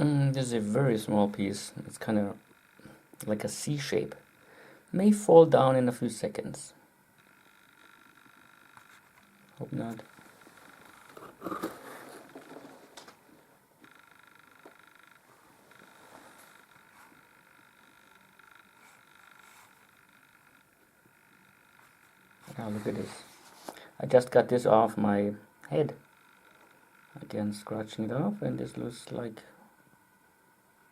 This is a very small piece. It's kind of like a C shape. May fall down in a few seconds. Hope not. Now look at this. I just got this off my head. Again, scratching it off, and this looks like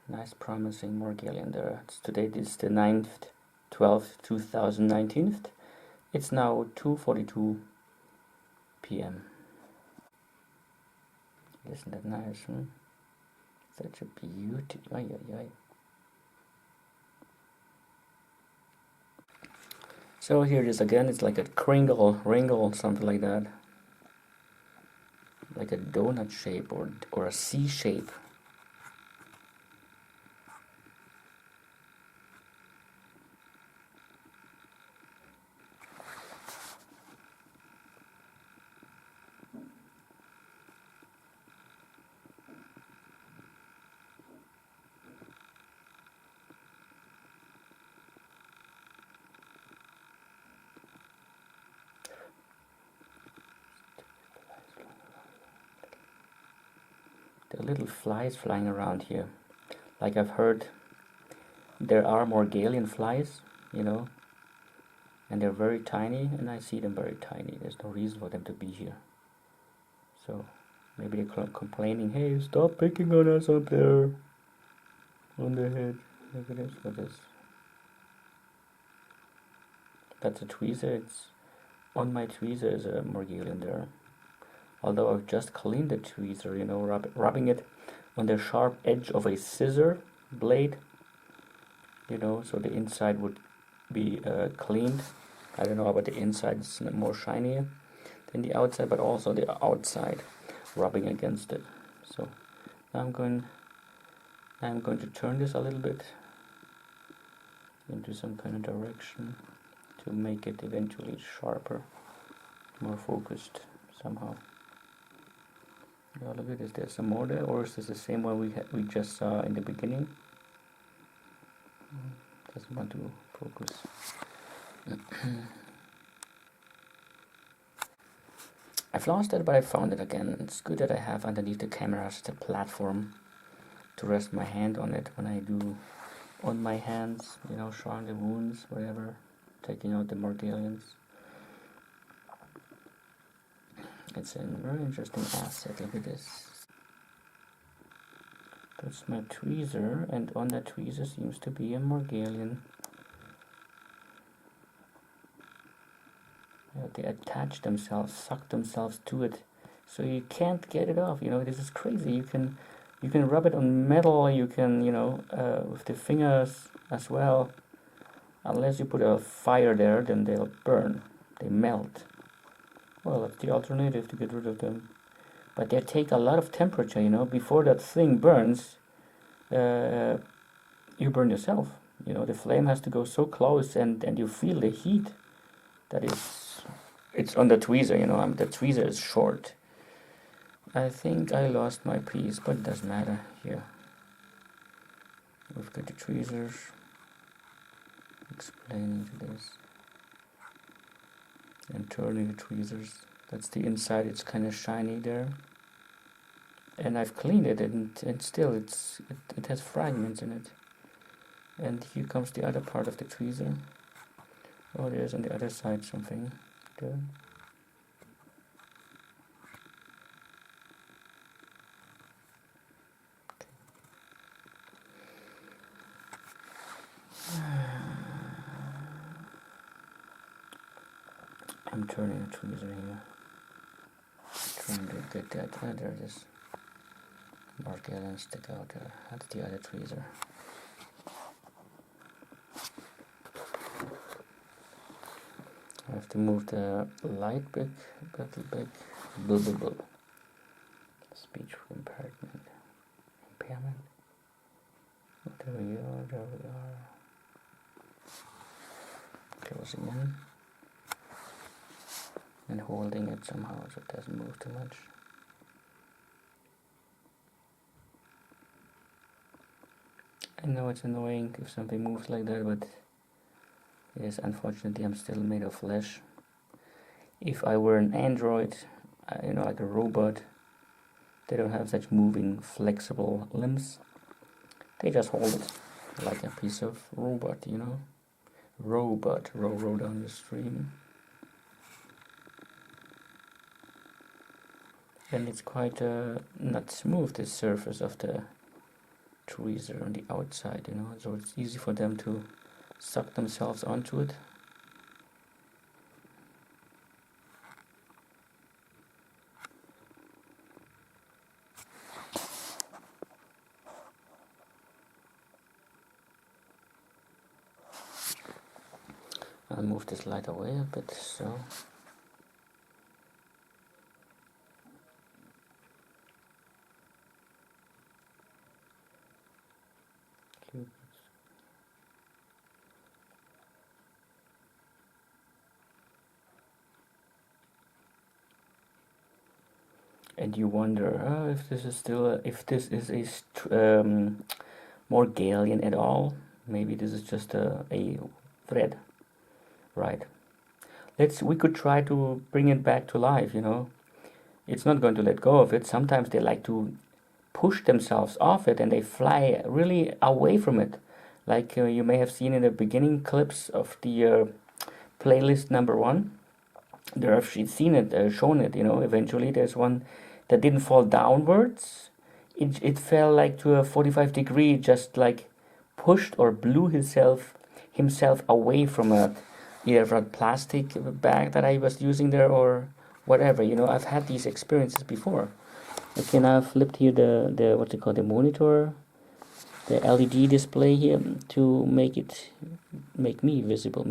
nice, promising Morgellion there. Today is the 9th, 12th, 2019. It's now 2:42 p.m. Isn't that nice, huh? Such a beauty. Ay, ay, ay. So here it is again. It's like a ringle, something like that. Like a donut shape or a C shape. There are little flies flying around here. Like I've heard there are Morgellion flies, you know, and they're very tiny, and I see them very tiny. There's no reason for them to be here. So maybe they're complaining, hey, stop picking on us up there on the head. Look at this, what is this? That's a tweezer. It's on my tweezer is a Morgellion there. Although I've just cleaned the tweezer, you know, rubbing it on the sharp edge of a scissor blade, you know, so the inside would be cleaned. I don't know about the inside, it's more shinier than the outside, but also the outside rubbing against it. So now I'm going to turn this a little bit into some kind of direction to make it eventually sharper, more focused somehow. Oh, look at this. There's some more there, or is this the same one we just saw in the beginning? Doesn't want to focus. I've lost it, but I found it again. It's good that I have underneath the camera such a platform to rest my hand on it when I do on my hands, you know, showing the wounds, whatever, taking out the Morgellions. It's a very interesting asset. Look at this. That's my tweezer, and on that tweezer seems to be a Morgellion. Yeah, they attach themselves, suck themselves to it, so you can't get it off. You know, this is crazy. You can rub it on metal. You can, you know, with the fingers as well. Unless you put a fire there, then they'll burn. They melt. Well, that's the alternative to get rid of them. But they take a lot of temperature, you know. Before that thing burns, you burn yourself. You know, the flame has to go so close, and you feel the heat that it's on the tweezer, you know. The tweezer is short. I think I lost my piece, but it doesn't matter. Here, we've got the tweezers explaining to this. And turning the tweezers. That's the inside. It's kind of shiny there, and I've cleaned it, and still it has fragments in it. And here comes the other part of the tweezer. Oh, there's on the other side something there. I'm turning the tweezer here, trying to get that. There it is. Morgellons stick out there. That's the other tweezer. I have to move the light back, speech impairment. There we are. Closing in. And holding it somehow so it doesn't move too much. I know it's annoying if something moves like that, but yes, unfortunately I'm still made of flesh. If I were an android, like a robot, they don't have such moving, flexible limbs. They just hold it like a piece of robot. Robot, row down the stream. And it's quite not smooth, the surface of the tweezer on the outside, so it's easy for them to suck themselves onto it. I'll move this light away a bit, so. And you wonder if this is a Morgellon at all. Maybe this is just a thread, right? We could try to bring it back to life. It's not going to let go of it. Sometimes they like to push themselves off it and they fly really away from it. Like you may have seen in the beginning clips of the playlist number 1. There I've seen it, shown it. Eventually there's one that didn't fall downwards. It fell like to a 45 degree, just like pushed or blew himself away from either a plastic bag that I was using there or whatever. I've had these experiences before. Okay, now I've flipped here the what's it called, the monitor, the LED display here to make me visible,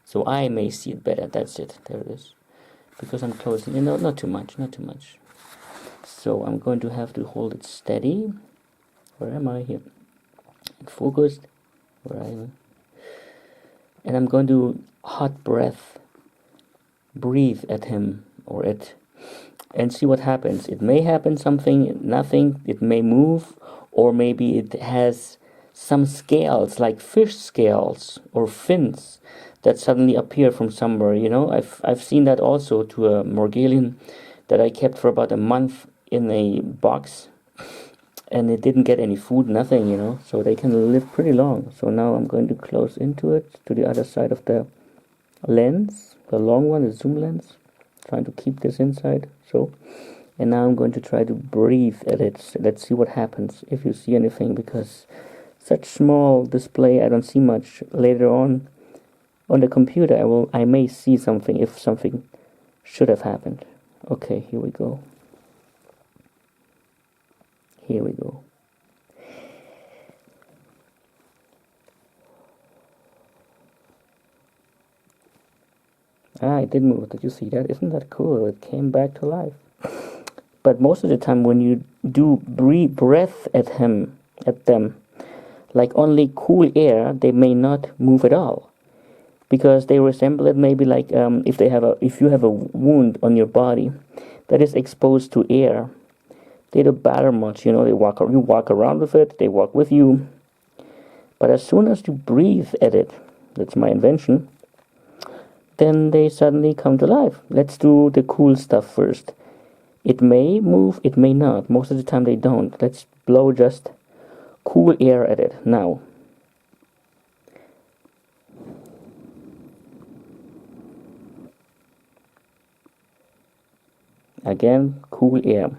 so I may see it better. That's it. There it is. Because I'm closing, not too much. So I'm going to have to hold it steady. Where am I here? Focused. Where am I? And I'm going to hot breathe at him or it, and see what happens. It may happen something, nothing. It may move, or maybe it has some scales, like fish scales or fins, that suddenly appear from somewhere. I've seen that also to a Morgellon that I kept for about a month in a box, and it didn't get any food, nothing. So they can live pretty long. So now I'm going to close into it to the other side of the lens, the long one, the zoom lens, trying to keep this inside. So, and now I'm going to try to breathe at it. Let's see what happens, if you see anything, because such small display, I don't see much. Later on the computer, I may see something, if something should have happened. Okay, here we go. It did move. Did you see that? Isn't that cool? It came back to life. But most of the time when you do breath at them, like only cool air, they may not move at all, because they resemble it maybe like if you have a wound on your body that is exposed to air, they don't bother much. You walk around with it, they walk with you. But as soon as you breathe at it, that's my invention, then they suddenly come to life. Let's do the cool stuff first. It may move, it may not. Most of the time they don't. Let's blow just cool air at it now. Again, cool air.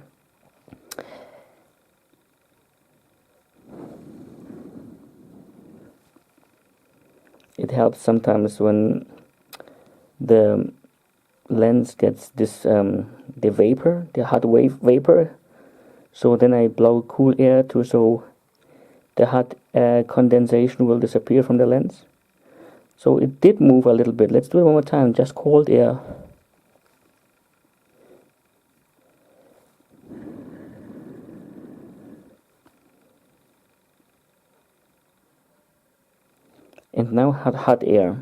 It helps sometimes when the lens gets this the vapor, the hot vapor. So then I blow cool air so the hot condensation will disappear from the lens. So it did move a little bit. Let's do it one more time. Just cold air. And now hot air.